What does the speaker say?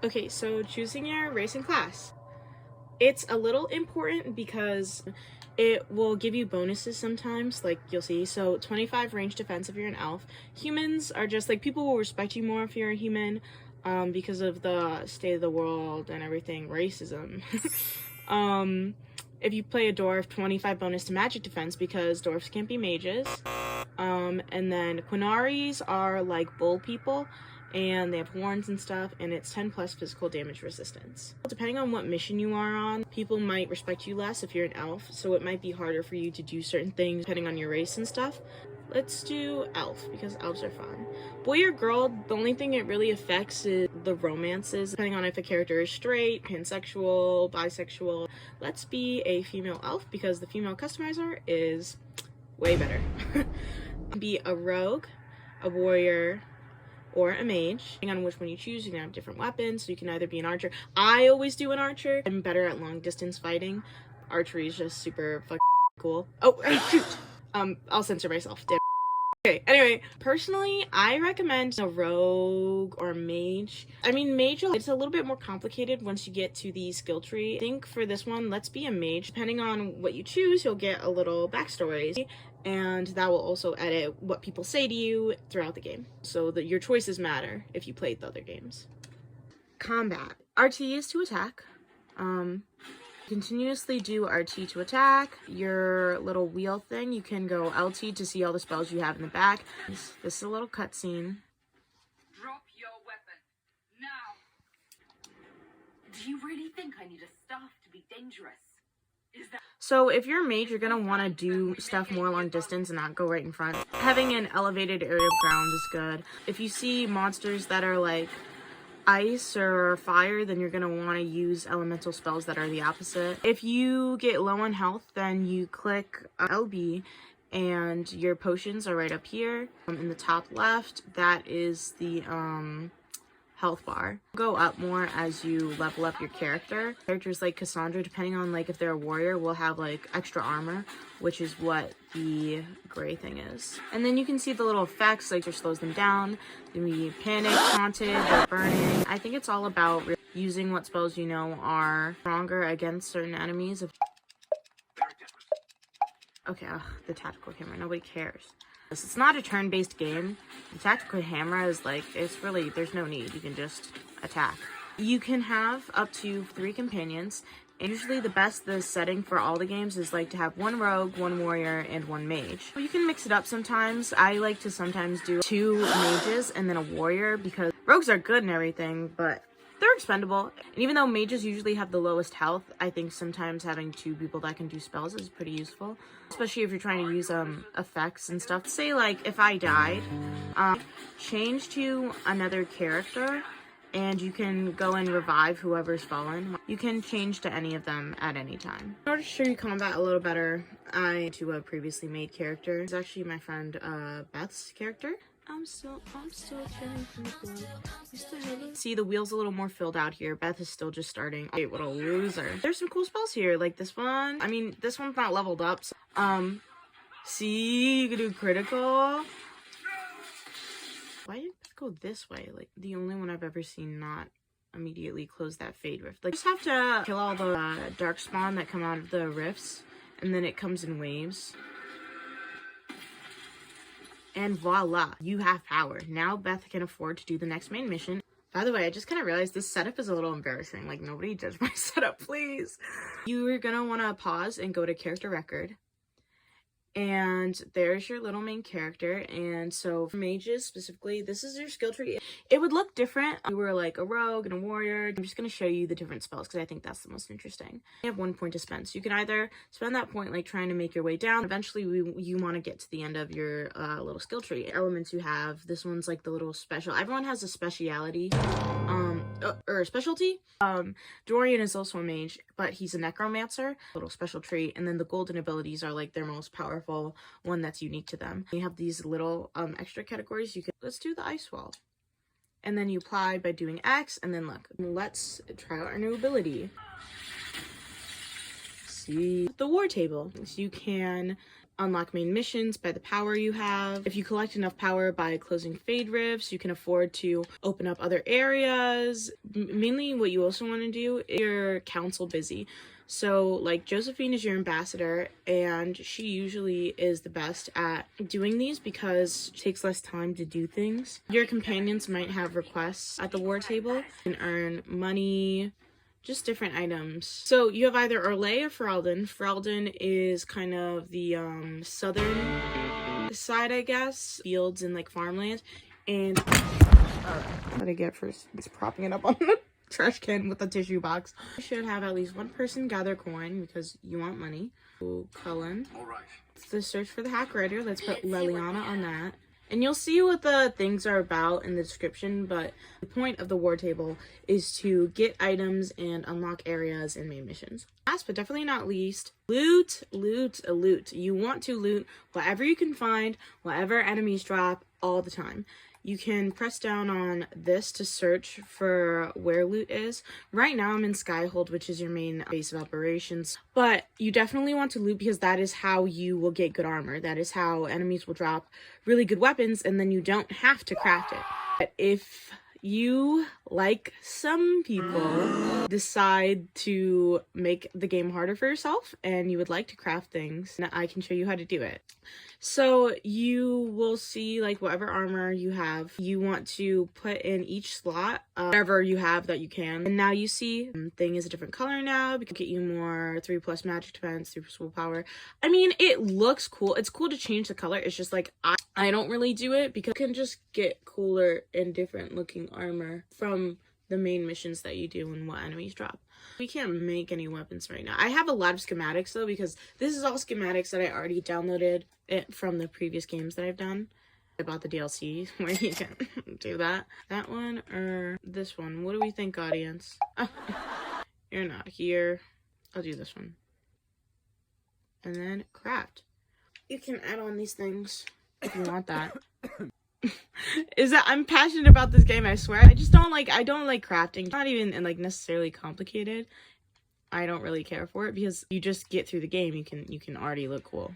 Okay, so choosing your race and class. It's a little important because it will give you bonuses sometimes, like you'll see. So 25 range defense if you're an elf. Humans are just like, people will respect you more if you're a human because of the state of the world and everything, racism. If you play a dwarf, 25 bonus to magic defense because dwarfs can't be mages. And then Quinaris are like bull people, and they have horns and stuff, and it's 10 plus physical damage resistance. Depending on what mission you are on, people might respect you less if you're an elf, so it might be harder for you to do certain things depending on your race and stuff. Let's do elf, because elves are fun. Boy or girl, the only thing it really affects is the romances, depending on if a character is straight, pansexual, bisexual. Let's be a female elf, because the female customizer is way better. Be a rogue, a warrior, or a mage. Depending on which one you choose, you can have different weapons, so you can either be an archer. I always do an archer. I'm better at long distance fighting. Archery is just super fucking cool. Oh, shoot! I'll censor myself. Damn. Okay, anyway, personally, I recommend a rogue or mage. I mean, mage, it's a little bit more complicated once you get to the skill tree. I think for this one, let's be a mage. Depending on what you choose, you'll get a little backstory, and that will also edit what people say to you throughout the game, so that your choices matter if you played the other games. Combat. RT is to attack. Continuously do RT to attack. Your little wheel thing, you can go LT to see all the spells you have in the back. This is a little cutscene. Drop your weapon now. Do you really think I need a staff to be dangerous? So if you're a mage, you're gonna want to do stuff more long distance and not go right in front. Having an elevated area of ground is good. If you see monsters that are like ice or fire, then you're gonna want to use elemental spells that are the opposite. If you get low on health, then you click LB and your potions are right up here in the top left. That is the health bar. Go up more as you level up your character. Characters like Cassandra, depending on like if they're a warrior, will have like extra armor, which is what the gray thing is. And then you can see the little effects, like it slows them down. They can be panic, haunted, they're burning. I think it's all about using what spells you know are stronger against certain enemies. Okay, the tactical camera, nobody cares. It's not a turn-based game. The tactical hammer is like, it's really, there's no need. You can just attack. You can have up to 3 companions. And usually the setting for all the games is like to have 1 rogue, 1 warrior, and 1 mage. You can mix it up sometimes. I like to sometimes do 2 mages and then a warrior, because rogues are good and everything, but they're expendable. And even though mages usually have the lowest health, I think sometimes having 2 people that can do spells is pretty useful. Especially if you're trying to use effects and stuff. Say like if I died, change to another character and you can go and revive whoever's fallen. You can change to any of them at any time. In order to show you combat a little better, I to a previously made character. It's actually my friend Beth's character. I'm still caring for the See, the wheel's a little more filled out here. Beth is still just starting. Wait, what a loser. There's some cool spells here, like this one. I mean, this one's not leveled up. So, see, you can do critical. Why did it go this way? Like, the only one I've ever seen not immediately close that fade rift. Like, you just have to kill all the dark spawn that come out of the rifts, and then it comes in waves. And voila, you have power. Now Beth can afford to do the next main mission. By the way, I just kind of realized this setup is a little embarrassing. Like, nobody judge my setup, please. You're gonna want to pause and go to character record. And there's your little main character. And so for mages specifically, this is your skill tree. It would look different if you were like a rogue and a warrior. I'm just going to show you the different spells because I think that's the most interesting. You have 1 point to spend. So you can either spend that point like trying to make your way down. Eventually you want to get to the end of your little skill tree. Elements you have, this one's like the little special. Everyone has a speciality. Or a specialty. Dorian is also a mage, but he's a necromancer, little special trait, and then the golden abilities are like their most powerful one that's unique to them. You have these little extra categories. You can, let's do the ice wall, and then you apply by doing X, and then look, let's try out our new ability. See the war table, so you can unlock main missions by the power you have. If you collect enough power by closing fade rifts, you can afford to open up other areas. Mainly what you also want to do is your council busy. So like Josephine is your ambassador, and she usually is the best at doing these because it takes less time to do things. Your companions might have requests at the war table. You can earn money, just different items. So you have either Orlais or Ferelden. Ferelden is kind of the southern side, I guess. Fields and like farmland. And what I get first is propping it up on the trash can with a tissue box. You should have at least one person gather coin because you want money. Ooh, Cullen. All right. It's the search for the hack writer. Let's put Leliana on that. And you'll see what the things are about in the description, but the point of the war table is to get items and unlock areas in main missions. Last but definitely not least, loot, loot, loot. You want to loot whatever you can find, whatever enemies drop, all the time. You can press down on this to search for where loot is. Right now I'm in Skyhold, which is your main base of operations. But you definitely want to loot because that is how you will get good armor. That is how enemies will drop really good weapons, and then you don't have to craft it. But if you, like some people, decide to make the game harder for yourself and you would like to craft things, I can show you how to do it. So you will see like whatever armor you have, you want to put in each slot, whatever you have that you can. And now you see thing is a different color now because get you more 3+ magic defense, 3+ willpower. I mean, it looks cool. It's cool to change the color. It's just like I don't really do it because you can just get cooler and different looking armor from the main missions that you do and what enemies drop. We can't make any weapons right now. I have a lot of schematics though, because this is all schematics that I already downloaded it from the previous games that I've done. I bought the DLC where you can do that. That one or this one? What do we think, audience? Oh, you're not here. I'll do this one. And then craft. You can add on these things if you want that. Is that I'm passionate about this game, I swear. I don't like crafting. It's not even like necessarily complicated. I don't really care for it because you just get through the game. You can already look cool.